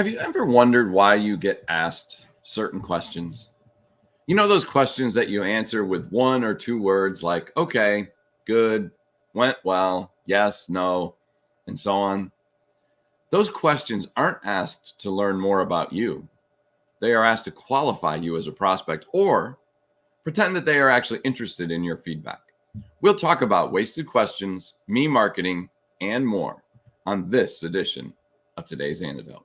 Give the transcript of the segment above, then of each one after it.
Have you ever wondered why you get asked certain questions? You know, those questions that you answer with one or two words like, okay, good, went well, yes, no, and so on. Those questions aren't asked to learn more about you. They are asked to qualify you as a prospect or pretend that they are actually interested in your feedback. We'll talk about wasted questions, me marketing, and more on this edition of today's Antidote.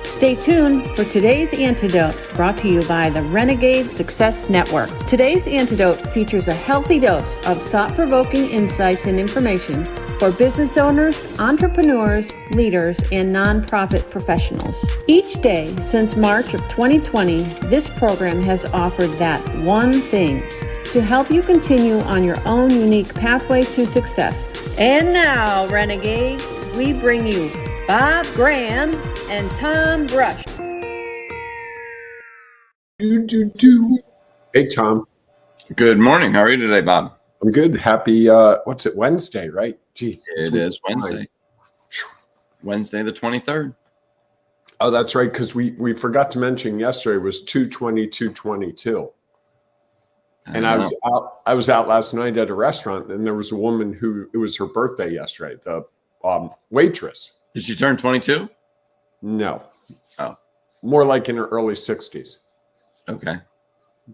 Stay tuned for today's Antidote, brought to you by the Renegade Success Network. Today's Antidote features a healthy dose of thought-provoking insights and information for business owners, entrepreneurs, leaders, and nonprofit professionals. Each day since March of 2020, this program has offered that one thing to help you continue on your own unique pathway to success. And now, Renegades, we bring you Bob Graham and Tom Brush. Hey, Tom. Good morning. How are you today, Bob? I'm good. Happy, what's it, Wednesday, right? Gee, it is Wednesday. Wednesday the 23rd. Oh, that's right, because we forgot to mention yesterday was 2/22/22. And I was out last night at a restaurant, and there was a woman who, it was her birthday yesterday, the waitress. Did she turn 22? No. Oh. More like in her early 60s. Okay.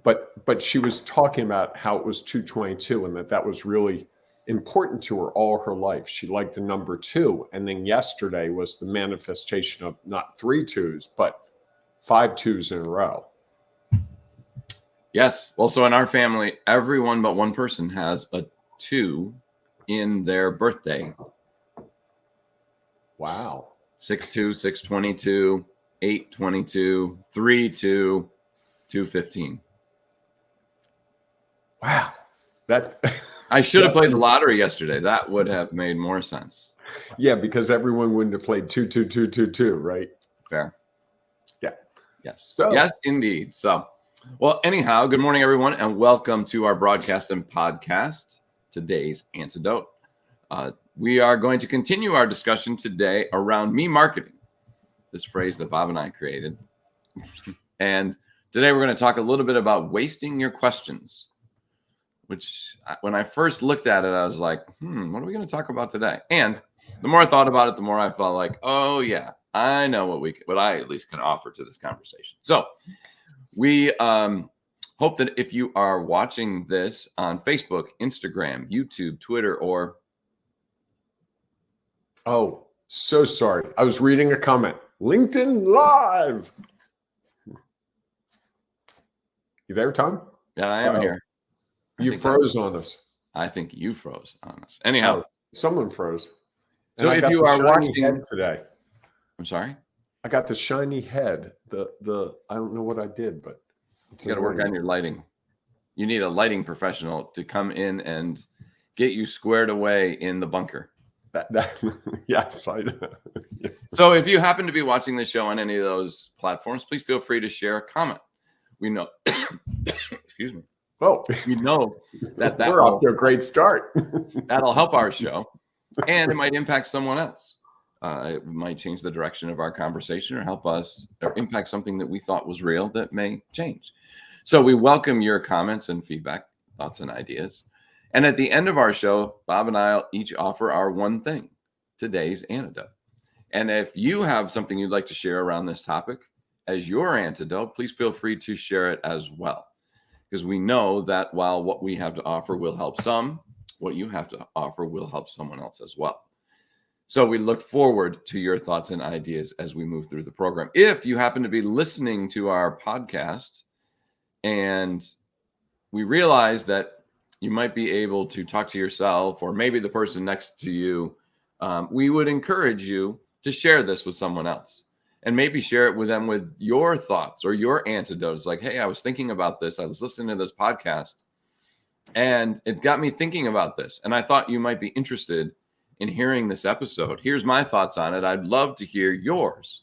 But she was talking about how it was 2/22 and that was really important to her all her life. She liked the number 2. And then yesterday was the manifestation of not 3 2s, but 5 2s in a row. Yes. Well, so in our family, everyone but one person has a 2 in their birthday. Wow. 6/2, 6/22, 8/22, 3/2, 2/15. Wow. That I should have played the lottery yesterday. That would have made more sense. Yeah, because everyone wouldn't have played 2/2/2/2/2, right? Fair. Yeah. Yes. So. Yes, indeed. So, well, anyhow, good morning, everyone, and welcome to our broadcast and podcast, today's Antidote. We are going to continue our discussion today around me marketing, this phrase that Bob and I created. And today we're going to talk a little bit about wasting your questions, which when I first looked at it, I was like, what are we going to talk about today? And the more I thought about it, the more I felt like, oh, yeah, I know what I at least can offer to this conversation. So we hope that if you are watching this on Facebook, Instagram, YouTube, Twitter, or Oh, so sorry. I was reading a comment. LinkedIn Live. You there, Tom? Yeah, I am here. You froze on us. I think you froze on us. Anyhow, someone froze. So if you are watching today, I'm sorry. I got the shiny head. The I don't know what I did, but you got to work on your lighting. You need a lighting professional to come in and get you squared away in the bunker. Yes. So if you happen to be watching the show on any of those platforms, please feel free to share a comment. We know, excuse me. Oh, we know that we're off to a great start. That'll help our show, and it might impact someone else. It might change the direction of our conversation, or help us, or impact something that we thought was real that may change. So we welcome your comments and feedback, thoughts and ideas. And at the end of our show, Bob and I will each offer our one thing, today's antidote. And if you have something you'd like to share around this topic as your antidote, please feel free to share it as well. Because we know that while what we have to offer will help some, what you have to offer will help someone else as well. So we look forward to your thoughts and ideas as we move through the program. If you happen to be listening to our podcast and we realize that you might be able to talk to yourself or maybe the person next to you, we would encourage you to share this with someone else and maybe share it with them with your thoughts or your antidotes. Like, hey, I was thinking about this. I was listening to this podcast and it got me thinking about this. And I thought you might be interested in hearing this episode. Here's my thoughts on it. I'd love to hear yours.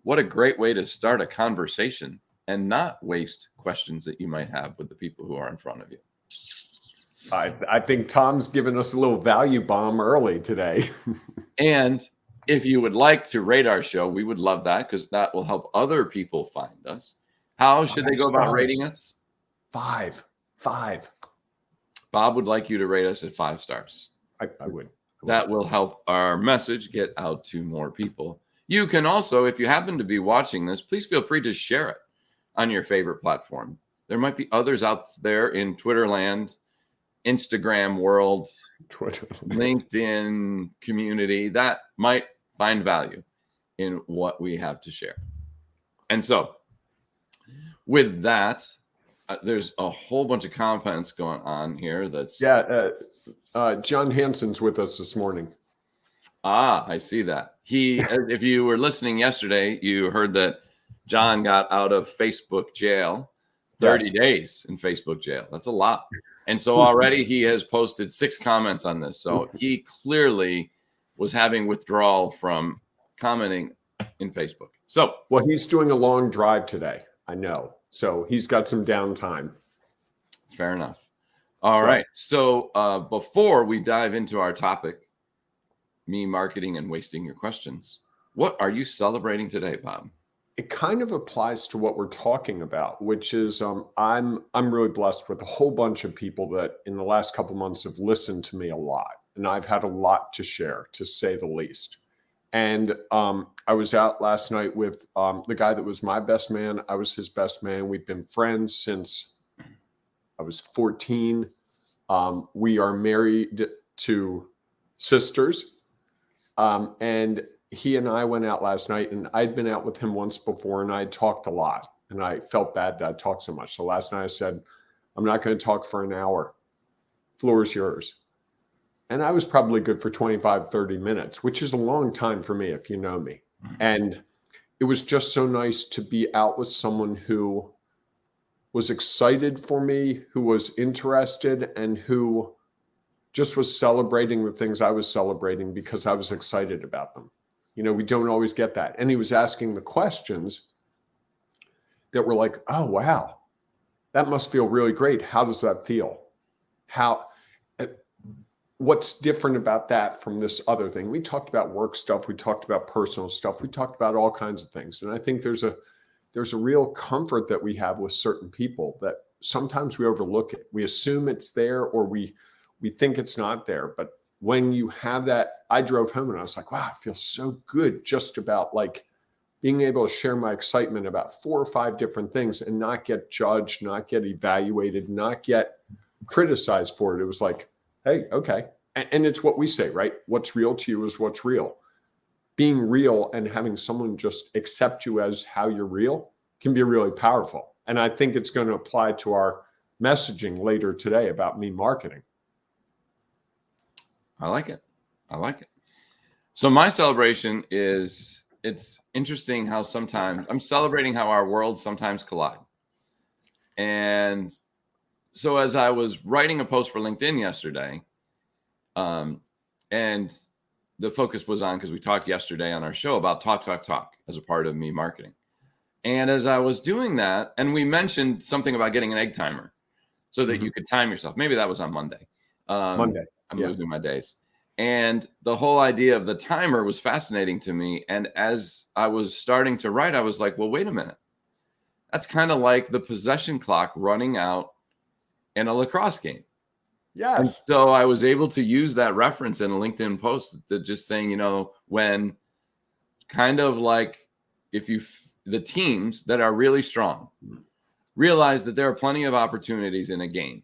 What a great way to start a conversation and not waste questions that you might have with the people who are in front of you. I think Tom's given us a little value bomb early today. And If you would like to rate our show, we would love that because that will help other people find us. How should they go about rating us? 5. Bob would like you to rate us at 5 stars. I would. That will help our message get out to more people. You can also, if you happen to be watching this, please feel free to share it on your favorite platform. There might be others out there in Twitter land, Instagram world, LinkedIn community that might find value in what we have to share. And so with that, there's a whole bunch of comments going on here. John Hansen's with us this morning. I see that. If you were listening yesterday, you heard that John got out of Facebook jail, 30 days in Facebook jail. That's a lot. And so already he has posted 6 comments on this. So he clearly was having withdrawal from commenting in Facebook. So, well, he's doing a long drive today. I know. So he's got some downtime. Fair enough. All right. So before we dive into our topic, me marketing and wasting your questions, what are you celebrating today, Bob? It kind of applies to what we're talking about, which is I'm really blessed with a whole bunch of people that in the last couple of months have listened to me a lot, and I've had a lot to share, to say the least. And I was out last night with the guy that was my best man. I was his best man. We've been friends since I was 14. We are married to sisters. And he and I went out last night, and I'd been out with him once before, and I talked a lot, and I felt bad that I talked so much. So last night I said, I'm not going to talk for an hour. Floor is yours. And I was probably good for 25, 30 minutes, which is a long time for me, if you know me. And it was just so nice to be out with someone who was excited for me, who was interested, and who just was celebrating the things I was celebrating because I was excited about them. You know, we don't always get that. And he was asking the questions that were like, oh, wow, that must feel really great. How does that feel? What's different about that from this other thing? We talked about work stuff. We talked about personal stuff. We talked about all kinds of things. And I think there's a real comfort that we have with certain people that sometimes we overlook it. We assume it's there, or we think it's not there. But when you have that, I drove home and I was like, wow, it feels so good just about like being able to share my excitement about 4 or 5 different things and not get judged, not get evaluated, not get criticized for it. It was like, hey, okay. And it's what we say, right? What's real to you is what's real. Being real and having someone just accept you as how you're real can be really powerful. And I think it's going to apply to our messaging later today about me marketing. I like it. So my celebration is, it's interesting how sometimes I'm celebrating how our worlds sometimes collide. And so as I was writing a post for LinkedIn yesterday, and the focus was on, because we talked yesterday on our show about talk as a part of me marketing. And as I was doing that, and we mentioned something about getting an egg timer so that you could time yourself. Maybe that was on Monday. I'm losing my days. And the whole idea of the timer was fascinating to me. And as I was starting to write, I was like, well, wait a minute. That's kind of like the possession clock running out in a lacrosse game. Yes. And so I was able to use that reference in a LinkedIn post, that just saying, you know, when kind of like the teams that are really strong realize that there are plenty of opportunities in a game,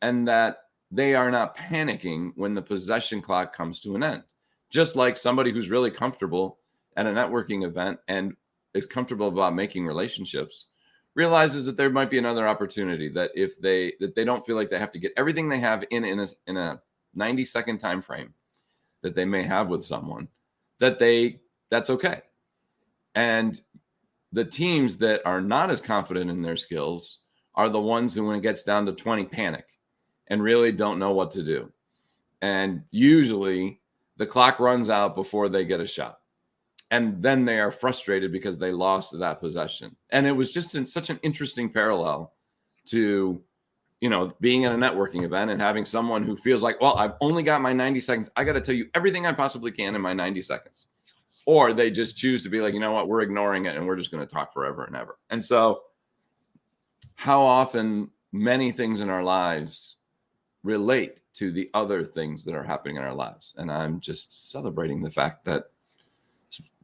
and that they are not panicking when the possession clock comes to an end. Just like somebody who's really comfortable at a networking event and is comfortable about making relationships realizes that there might be another opportunity, that if they don't feel like they have to get everything they have in a 90-second time frame that they may have with someone, that's okay. And the teams that are not as confident in their skills are the ones who, when it gets down to 20, panic and really don't know what to do. And usually the clock runs out before they get a shot. And then they are frustrated because they lost that possession. And it was just such an interesting parallel to, you know, being at a networking event and having someone who feels like, well, I've only got my 90 seconds. I got to tell you everything I possibly can in my 90 seconds. or they just choose to be like, you know what, we're ignoring it and we're just going to talk forever and ever. And so how often many things in our lives relate to the other things that are happening in our lives. And I'm just celebrating the fact that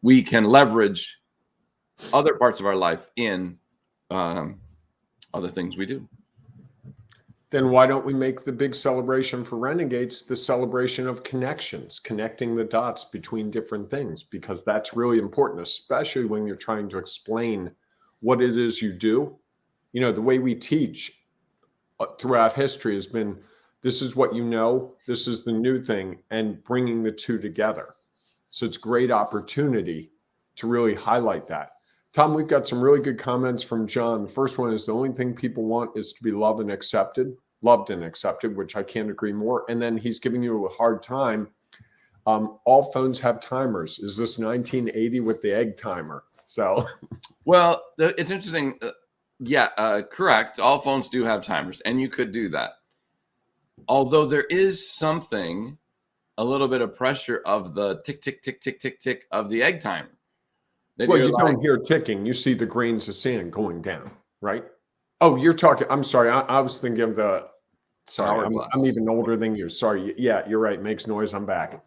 we can leverage other parts of our life in other things we do. Then why don't we make the big celebration for Renegades the celebration of connections, connecting the dots between different things, because that's really important, especially when you're trying to explain what it is you do. You know, the way we teach throughout history has been, this is what you know, this is the new thing, and bringing the two together. So it's a great opportunity to really highlight that. Tom, we've got some really good comments from John. The first one is, the only thing people want is to be loved and accepted, which I can't agree more. And then he's giving you a hard time. All phones have timers. Is this 1980 with the egg timer? So, well, it's interesting. Correct. All phones do have timers, and you could do that. Although there is something, a little bit of pressure of the tick, tick, tick, tick, tick, tick of the egg timer. Well, you don't hear ticking. You see the grains of sand going down, right? Oh, you're talking. I'm sorry. I was thinking of the. Sorry, I'm even older than you. Sorry. Yeah, you're right. Makes noise. I'm back.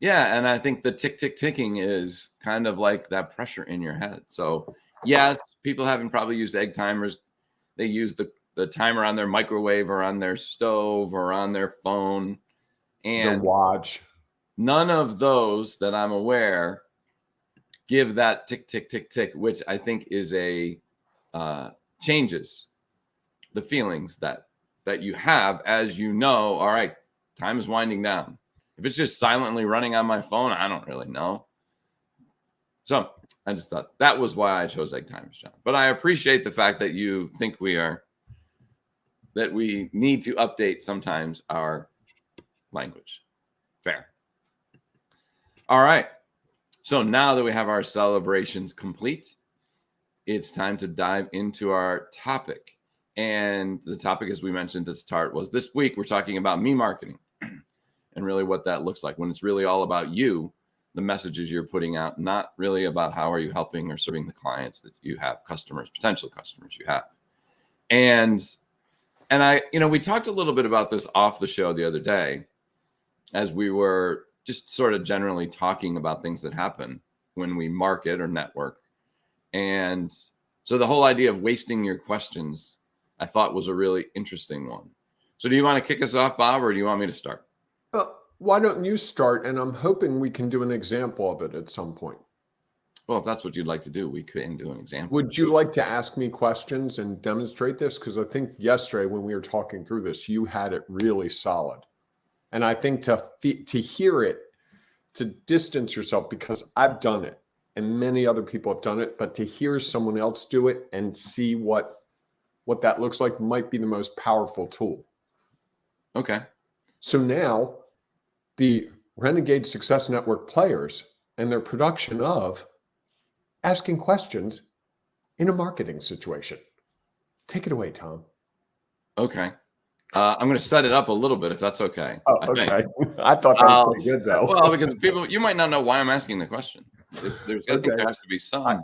Yeah, and I think the tick, tick, ticking is kind of like that pressure in your head. So, yes, people haven't probably used egg timers. They use the timer on their microwave or on their stove or on their phone. And the watch. None of those that I'm aware give that tick, tick, tick, tick, which I think is changes the feelings that you have as you know, all right, time is winding down. If it's just silently running on my phone, I don't really know. So I just thought that was why I chose egg timers, John. But I appreciate the fact that you think that we need to update sometimes our language. Fair. All right. So now that we have our celebrations complete, it's time to dive into our topic. And the topic, as we mentioned at the start, was this week we're talking about me marketing and really what that looks like when it's really all about you, the messages you're putting out, not really about how are you helping or serving the clients that you have, potential customers you have. And I, we talked a little bit about this off the show the other day as we were just sort of generally talking about things that happen when we market or network. And so the whole idea of wasting your questions, I thought was a really interesting one. So do you want to kick us off, Bob, or do you want me to start? Why don't you start? And I'm hoping we can do an example of it at some point. Well, if that's what you'd like to do, we can do an example. Would you like to ask me questions and demonstrate this? Because I think yesterday when we were talking through this, you had it really solid. And I think to hear it, to distance yourself, because I've done it and many other people have done it, but to hear someone else do it and see what that looks like might be the most powerful tool. Okay. So now the Renegade Success Network players and their production of asking questions in a marketing situation. Take it away, Tom. Okay. I'm going to set it up a little bit, if that's okay. Oh, okay. I thought that was pretty good, though. Well, because you might not know why I'm asking the question. There has to be some.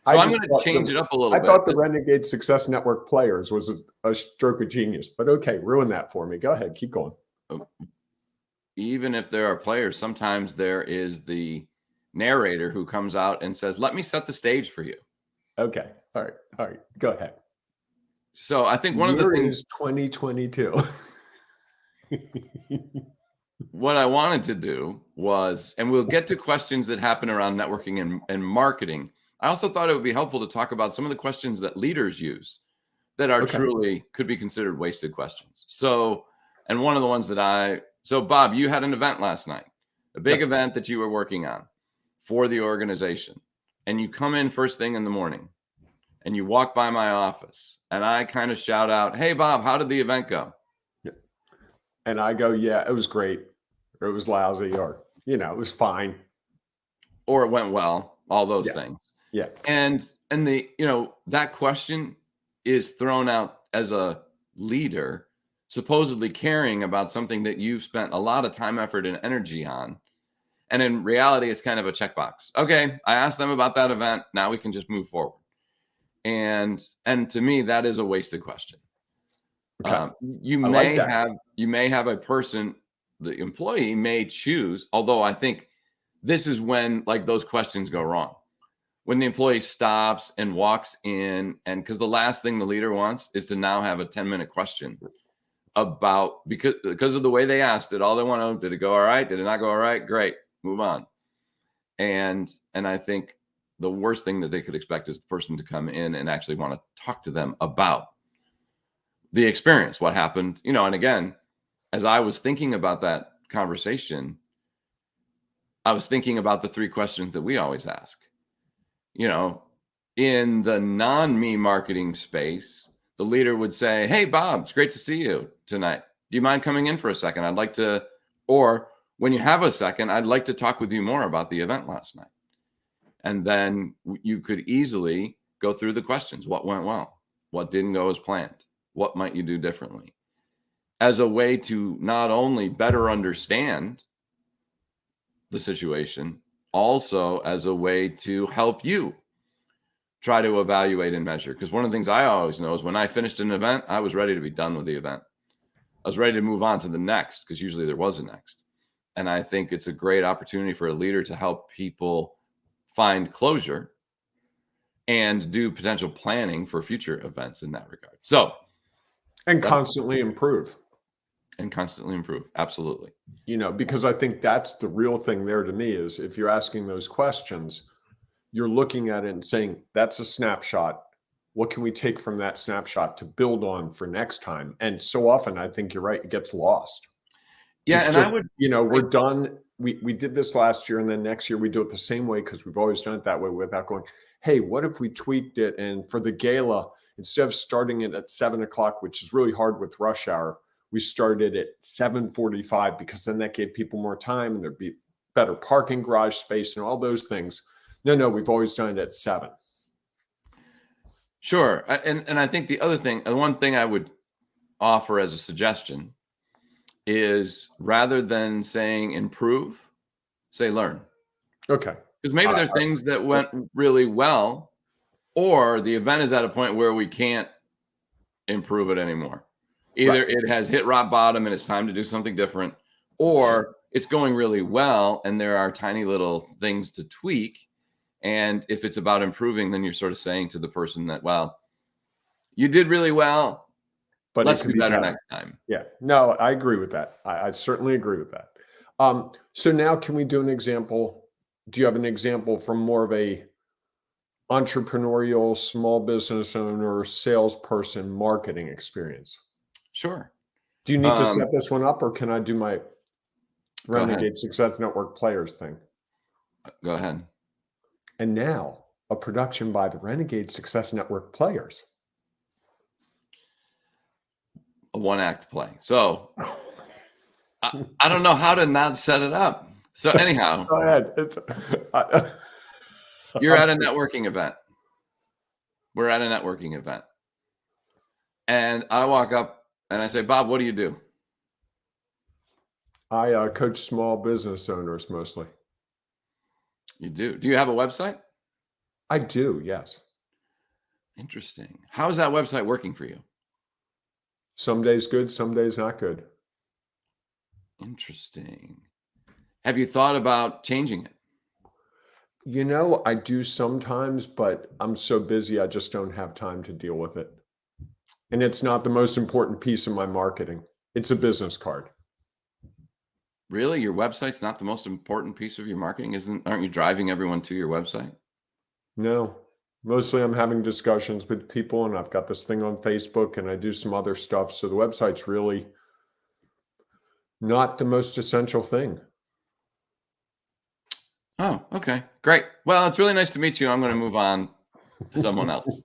So I'm going to change it up a little bit. I thought the Renegade Success Network players was a stroke of genius, but okay, ruin that for me. Go ahead, keep going. Even if there are players, sometimes there is the narrator who comes out and says, let me set the stage for you. Okay. All right. Go ahead. So I think one of the things 2022. What I wanted to do was, and we'll get to questions that happen around networking and marketing. I also thought it would be helpful to talk about some of the questions that leaders use that are truly could be considered wasted questions. So, and one of the ones so Bob, you had an event last night, a big event that you were working on for the organization. And you come in first thing in the morning and you walk by my office and I kind of shout out, hey, Bob, how did the event go? Yeah. And I go, yeah, it was great. Or it was lousy, or, it was fine. Or it went well, all those things. Yeah. And that question is thrown out as a leader, supposedly caring about something that you've spent a lot of time, effort, and energy on. And in reality, it's kind of a checkbox. Okay, I asked them about that event. Now we can just move forward. And to me, that is a wasted question. Okay. You I like may that. have a person, the employee may choose, although I think this is when like those questions go wrong. When the employee stops and walks in, and because the last thing the leader wants is to now have a 10-minute question about because of the way they asked it. All they want to know, did it go all right? Did it not go all right? Great, move on. And I think the worst thing that they could expect is the person to come in and actually want to talk to them about the experience, what happened, and again, as I was thinking about that conversation, I was thinking about the 3 questions that we always ask. In the non-me marketing space, the leader would say, "Hey, Bob, it's great to see you tonight. Do you mind coming in for a second? I'd like to," or when you have a second, "I'd like to talk with you more about the event last night." And then you could easily go through the questions. What went well? What didn't go as planned? What might you do differently? As a way to not only better understand the situation, also as a way to help you try to evaluate and measure. Because one of the things I always know is when I finished an event, I was ready to be done with the event. I was ready to move on to the next, because usually there was a next. And I think it's a great opportunity for a leader to help people find closure and do potential planning for future events in that regard. So, And constantly improve. Absolutely. Because I think that's the real thing there to me is if you're asking those questions, you're looking at it and saying, that's a snapshot. What can we take from that snapshot to build on for next time? And so often, I think you're right, it gets lost. Yeah, it's and just, we're done. We did this last year, and then next year we do it the same way because we've always done it that way without going, hey, what if we tweaked it? And for the gala, instead of starting it at 7:00, which is really hard with rush hour, we started at 7:45 because then that gave people more time and there'd be better parking garage space and all those things. No, we've always done it at 7. Sure. And I think the one thing I would offer as a suggestion is rather than saying improve, say learn. Okay. Because maybe there are things that went really well, or the event is at a point where we can't improve it anymore. Either it has hit rock bottom and it's time to do something different, or it's going really well and there are tiny little things to tweak. And if it's about improving, then you're sort of saying to the person that, well, you did really well, but let's do better next time. Yeah, no, I agree with that. I certainly agree with that. So now can we do an example? Do you have an example from more of a entrepreneurial, small business owner, salesperson marketing experience? Sure. Do you need to set this one up, or can I do my Renegade Success Network players thing? Go ahead. And now, a production by the Renegade Success Network players. A one-act play. So I don't know how to not set it up. So anyhow, go ahead. You're at a networking event. We're at a networking event. And I walk up and I say, Bob, what do you do? I coach small business owners mostly. You do? Do you have a website? I do, yes. Interesting. How is that website working for you? Some days good, some days not good. Interesting. Have you thought about changing it? I do sometimes, but I'm so busy, I just don't have time to deal with it. And it's not the most important piece of my marketing. It's a business card. Really? Your website's not the most important piece of your marketing? Aren't you driving everyone to your website? No. Mostly I'm having discussions with people, and I've got this thing on Facebook, and I do some other stuff. So the website's really not the most essential thing. Oh, okay. Great. Well, it's really nice to meet you. I'm going to move on to someone else.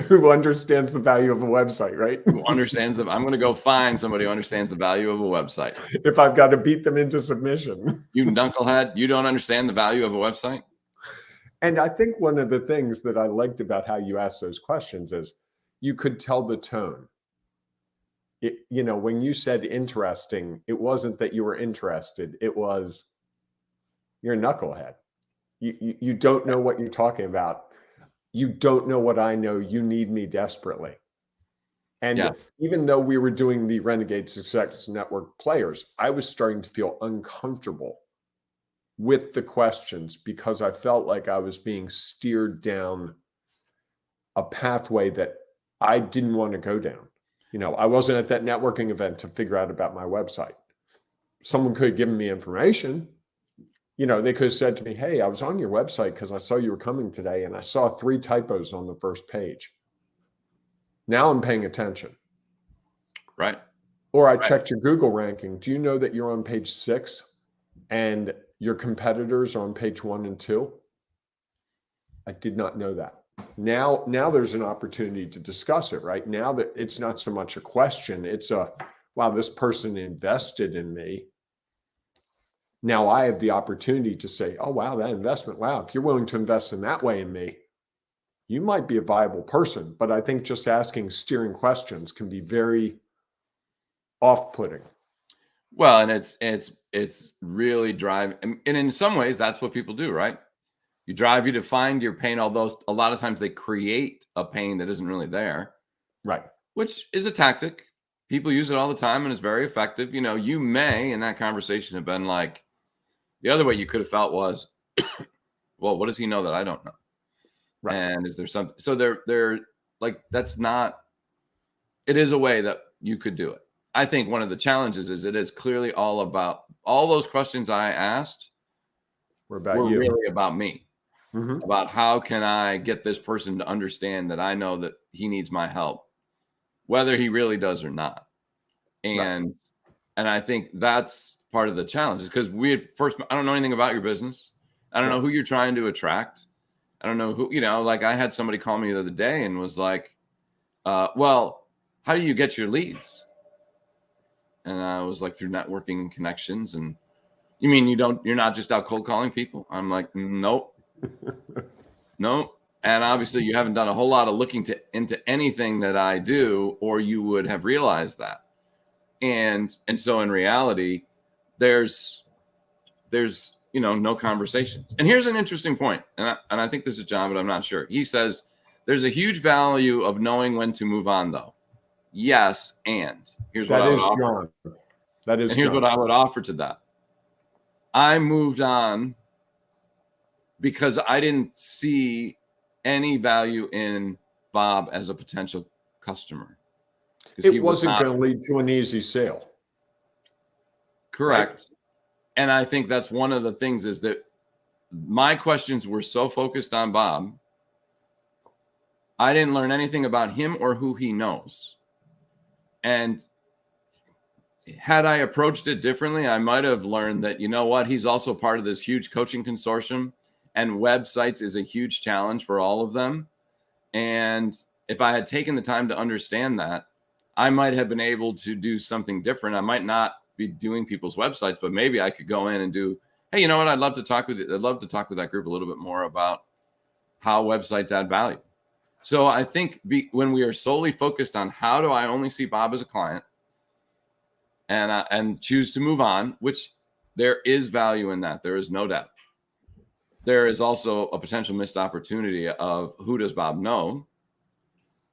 Who understands the value of a website, right? Who understands I'm going to go find somebody who understands the value of a website. If I've got to beat them into submission. You knucklehead, you don't understand the value of a website? And I think one of the things that I liked about how you asked those questions is you could tell the tone. when you said interesting, it wasn't that you were interested. It was, you're a knucklehead. You don't know what you're talking about. You don't know what I know. You need me desperately. And even though we were doing the Renegade Success Network players, I was starting to feel uncomfortable with the questions because I felt like I was being steered down a pathway that I didn't want to go down. I wasn't at that networking event to figure out about my website. Someone could have given me information. They could have said to me, hey, I was on your website because I saw you were coming today and I saw 3 typos on the first page. Now I'm paying attention. Right. Or I checked your Google ranking. Do you know that you're on page 6 and your competitors are on page 1 and 2? I did not know that. Now there's an opportunity to discuss it, right? Now that it's not so much a question, it's wow, this person invested in me. Now I have the opportunity to say, oh, wow, that investment, wow, if you're willing to invest in that way in me, you might be a viable person. But I think just asking steering questions can be very off-putting. Well, and it's really driving. And in some ways, that's what people do, right? You drive you to find your pain, although a lot of times they create a pain that isn't really there. Right. Which is a tactic. People use it all the time and it's very effective. You may in that conversation have been like, the other way you could have felt was, well, what does he know that I don't know? Right. And is there something? So they're like, that's not, it is a way that you could do it. I think one of the challenges is it is clearly all about all those questions I asked were really about me, about how can I get this person to understand that I know that he needs my help, whether he really does or not. And I think that's part of the challenge is because I don't know anything about your business. I don't know who you're trying to attract. I don't know who, like I had somebody call me the other day and was like, well, how do you get your leads? And I was like, through networking and connections. And you mean you're not just out cold calling people? I'm like, nope. Nope. And obviously you haven't done a whole lot of looking into anything that I do, or you would have realized that. And so in reality, there's no conversations. And here's an interesting point. And I think this is John, but I'm not sure. He says, there's a huge value of knowing when to move on, though. Yes. And here's what I would offer. That is, and here's what I would offer to that. I moved on because I didn't see any value in Bob as a potential customer. It wasn't going to lead to an easy sale. Correct. Right? And I think that's one of the things is that my questions were so focused on Bob, I didn't learn anything about him or who he knows. And had I approached it differently, I might have learned that, he's also part of this huge coaching consortium, and websites is a huge challenge for all of them. And if I had taken the time to understand that, I might have been able to do something different. I might not be doing people's websites, but maybe I could go in and do, hey, you know what? I'd love to talk with that group a little bit more about how websites add value. So I think when we are solely focused on how do I only see Bob as a client and choose to move on, which there is value in that. There is no doubt. There is also a potential missed opportunity of who does Bob know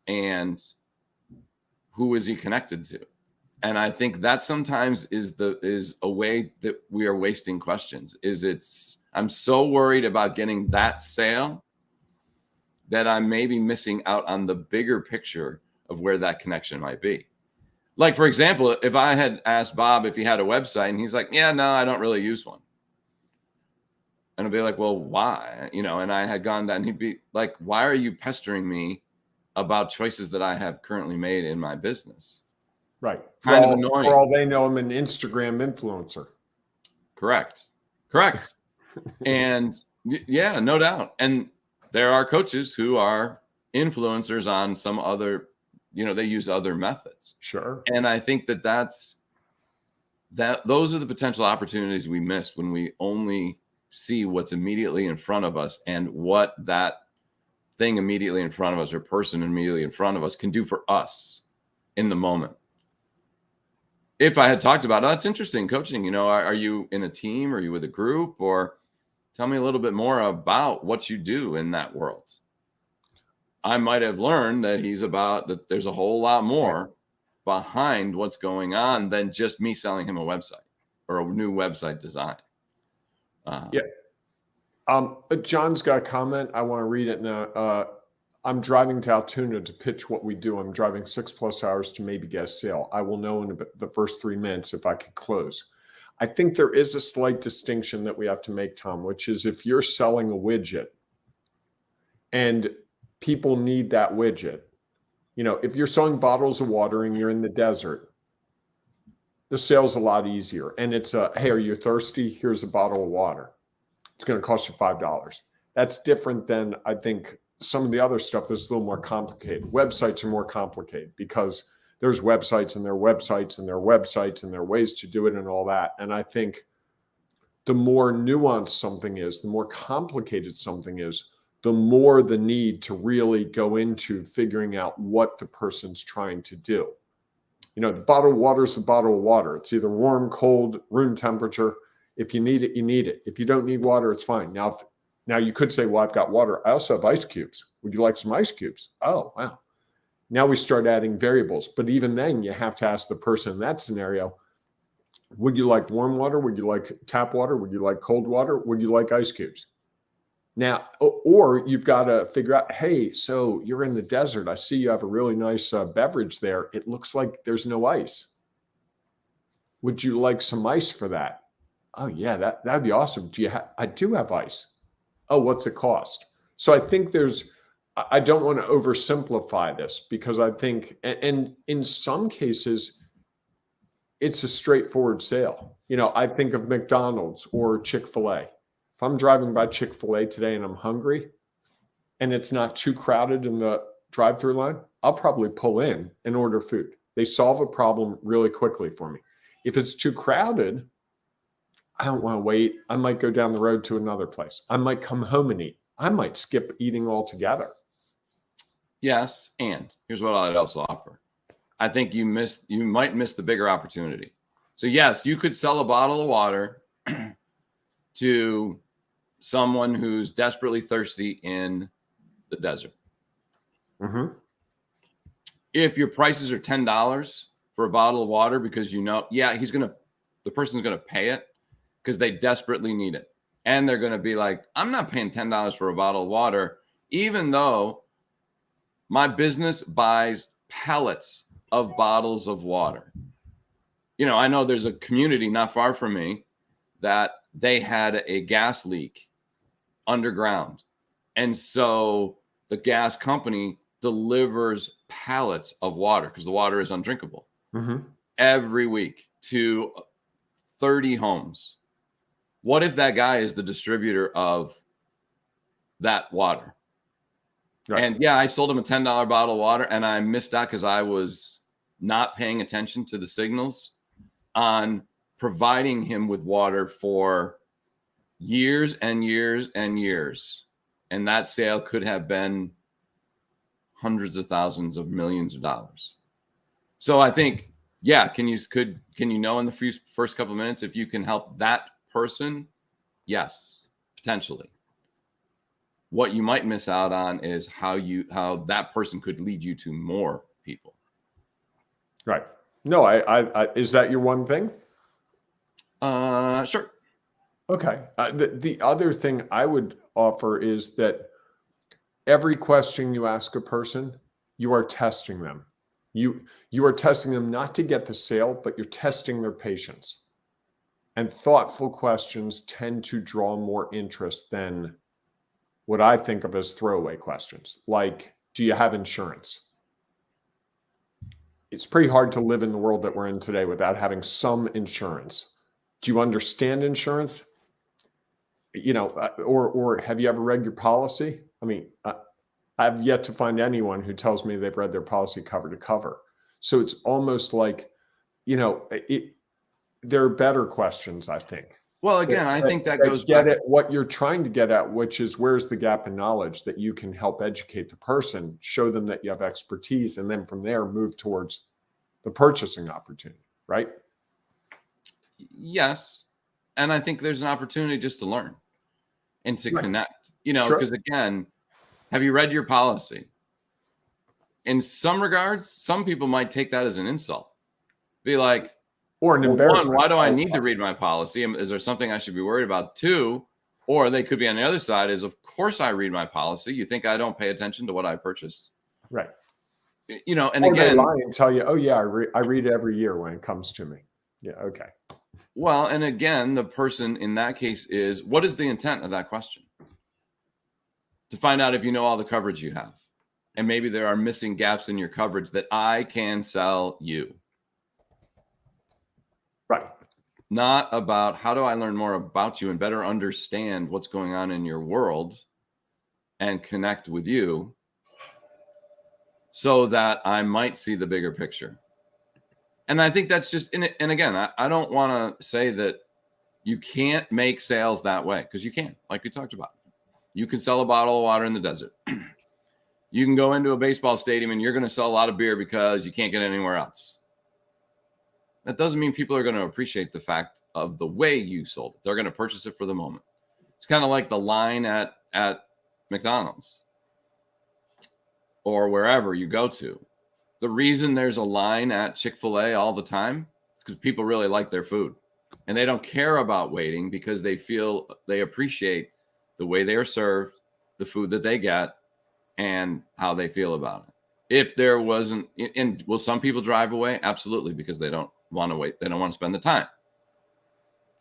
and who is he connected to? And I think that sometimes is a way that we are wasting questions. I'm so worried about getting that sale that I'm maybe missing out on the bigger picture of where that connection might be. Like, for example, if I had asked Bob if he had a website and he's like, yeah, no, I don't really use one. And I'd be like, well, why? And I had gone down, he'd be like, why are you pestering me about choices that I have currently made in my business? Right. Kind of annoying. For all they know, I'm an Instagram influencer. Correct. And yeah, no doubt. And there are coaches who are influencers on some other, they use other methods. Sure. And I think those are the potential opportunities we miss when we only see what's immediately in front of us and what that thing immediately in front of us or person immediately in front of us can do for us in the moment. if I had talked about, oh, that's interesting coaching, you know, are you in a team? Are you with a group? Or tell me a little bit more about what you do in that world. I might have learned that that there's a whole lot more behind what's going on than just me selling him a website or a new website design. Yeah. John's got a comment. I want to read it now. I'm driving to Altoona to pitch what we do. I'm driving 6+ hours to maybe get a sale. I will know in the first 3 minutes if I can close. I think there is a slight distinction that we have to make, Tom, which is if you're selling a widget and people need that widget, you know, if you're selling bottles of water and you're in the desert, the sale's a lot easier. And it's hey, are you thirsty? Here's a bottle of water. It's going to cost you $5. That's different than, I think, some of the other stuff is a little more complicated. Websites are more complicated because there's websites and there are websites and there are websites and there are ways to do it and all that. And I think the more nuanced something is, the more complicated something is, the more the need to really go into figuring out what the person's trying to do. You know, the bottle of water is a bottle of water. It's either warm, cold, room temperature. If you need it, you need it. If you don't need water, it's fine. Now you could say, well, I've got water. I also have ice cubes. Would you like some ice cubes? Oh, wow. Now we start adding variables. But even then, you have to ask the person in that scenario, would you like warm water? Would you like tap water? Would you like cold water? Would you like ice cubes? Now, or you've got to figure out, hey, so you're in the desert. I see you have a really nice beverage there. It looks like there's no ice. Would you like some ice for that? Oh, yeah, that'd be awesome. I do have ice. Oh, what's it cost? So I think I don't want to oversimplify this because I think, and in some cases, it's a straightforward sale. You know, I think of McDonald's or Chick-fil-A. If I'm driving by Chick-fil-A today and I'm hungry and it's not too crowded in the drive-through line, I'll probably pull in and order food. They solve a problem really quickly for me. If it's too crowded, I don't want to wait. I might go down the road to another place. I might come home and eat. I might skip eating altogether. Yes, and here's what I'd also offer. I think you might miss the bigger opportunity. So yes, you could sell a bottle of water to someone who's desperately thirsty in the desert. Mm-hmm. If your prices are $10 for a bottle of water because the person's gonna pay it because they desperately need it. And they're going to be like, I'm not paying $10 for a bottle of water, even though my business buys pallets of bottles of water. You know, I know there's a community not far from me that they had a gas leak underground. And so the gas company delivers pallets of water because the water is undrinkable every week to 30 homes. What if that guy is the distributor of that water? Right. And yeah, I sold him a $10 bottle of water and I missed out because I was not paying attention to the signals on providing him with water for years and years and years. And that sale could have been hundreds of thousands of millions of dollars. So I think, yeah, can you know in the first couple of minutes if you can help that person? Yes, potentially. What you might miss out on is how that person could lead you to more people. Right. No, I is that your one thing? Sure. Okay. The other thing I would offer is that every question you ask a person, you are testing them. You are testing them not to get the sale, but you're testing their patience. And thoughtful questions tend to draw more interest than what I think of as throwaway questions. Like, do you have insurance? It's pretty hard to live in the world that we're in today without having some insurance. Do you understand insurance? You know, or have you ever read your policy? I mean, I've yet to find anyone who tells me they've read their policy cover to cover. So it's almost like, you know, there are better questions, I think. Well, again, I think that goes back at what you're trying to get at, which is where's the gap in knowledge that you can help educate the person, show them that you have expertise, and then from there move towards the purchasing opportunity, right? Yes. And I think there's an opportunity just to learn and to connect, because again, have you read your policy? In some regards, some people might take that as an insult. Be like, or an embarrassment. One, why do I need to read my policy? Is there something I should be worried about? Two, or they could be on the other side is, of course I read my policy. You think I don't pay attention to what I purchase? Right. And or again, they lie and tell you, oh yeah, I read it every year when it comes to me. Yeah. Okay. Well, and again, the person in that case is, what is the intent of that question? To find out if you know all the coverage you have. And maybe there are missing gaps in your coverage that I can sell you. Right. Not about how do I learn more about you and better understand what's going on in your world and connect with you so that I might see the bigger picture. And I think that's just, and again, I don't want to say that you can't make sales that way, because you can, like we talked about. You can sell a bottle of water in the desert. You can go into a baseball stadium and you're going to sell a lot of beer because you can't get anywhere else. That doesn't mean people are going to appreciate the fact of the way you sold it. They're going to purchase it for the moment. It's kind of like the line at McDonald's or wherever you go to. The reason there's a line at Chick-fil-A all the time is because people really like their food and they don't care about waiting because they feel they appreciate the way they are served, the food that they get, and how they feel about it. If there wasn't, and will some people drive away? Absolutely, because they don't want to wait. They don't want to spend the time.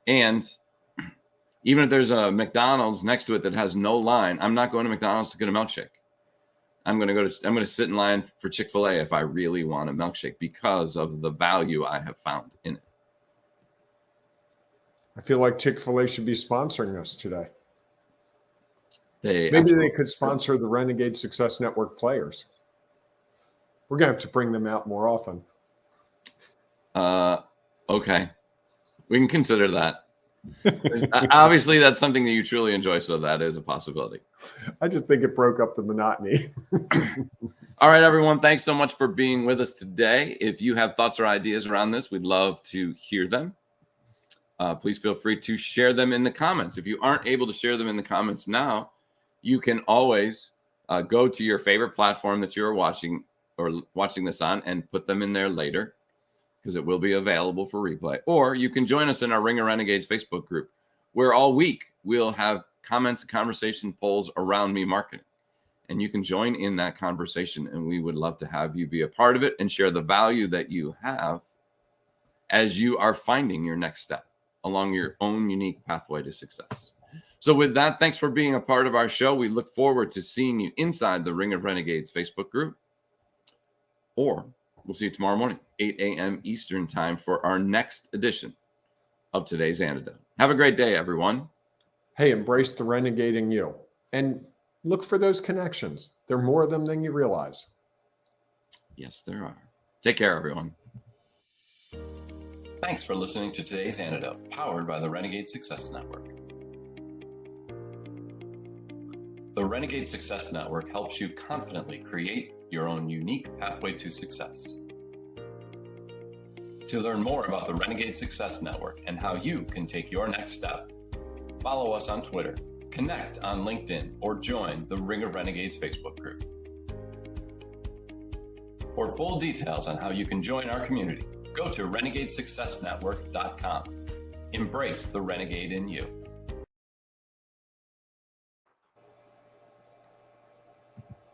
And even if there's a McDonald's next to it that has no line, I'm not going to McDonald's to get a milkshake. I'm going to sit in line for Chick-fil-A if I really want a milkshake because of the value I have found in it. I feel like Chick-fil-A should be sponsoring us today. Maybe they could sponsor the Renegade Success Network players. We're going to have to bring them out more often. Okay. We can consider that. Obviously, that's something that you truly enjoy, so that is a possibility. I just think it broke up the monotony. All right, everyone. Thanks so much for being with us today. If you have thoughts or ideas around this, we'd love to hear them. Please feel free to share them in the comments. If you aren't able to share them in the comments now, you can always go to your favorite platform that you're watching this on and put them in there later, because it will be available for replay. Or you can join us in our Ring of Renegades Facebook group, where all week we'll have comments and conversation polls around me marketing. And you can join in that conversation, and we would love to have you be a part of it and share the value that you have as you are finding your next step along your own unique pathway to success. So with that, thanks for being a part of our show. We look forward to seeing you inside the Ring of Renegades Facebook group, or we'll see you tomorrow morning, 8 a.m. Eastern time, for our next edition of today's Antidote. Have a great day, everyone. Hey, embrace the renegade in you and look for those connections. There are more of them than you realize. Yes, there are. Take care, everyone. Thanks for listening to today's Antidote, powered by the Renegade Success Network. The Renegade Success Network helps you confidently create your own unique pathway to success. To learn more about the Renegade Success Network and how you can take your next step, follow us on Twitter, connect on LinkedIn, or join the Ring of Renegades Facebook group. For full details on how you can join our community, go to renegadesuccessnetwork.com. Embrace the renegade in you.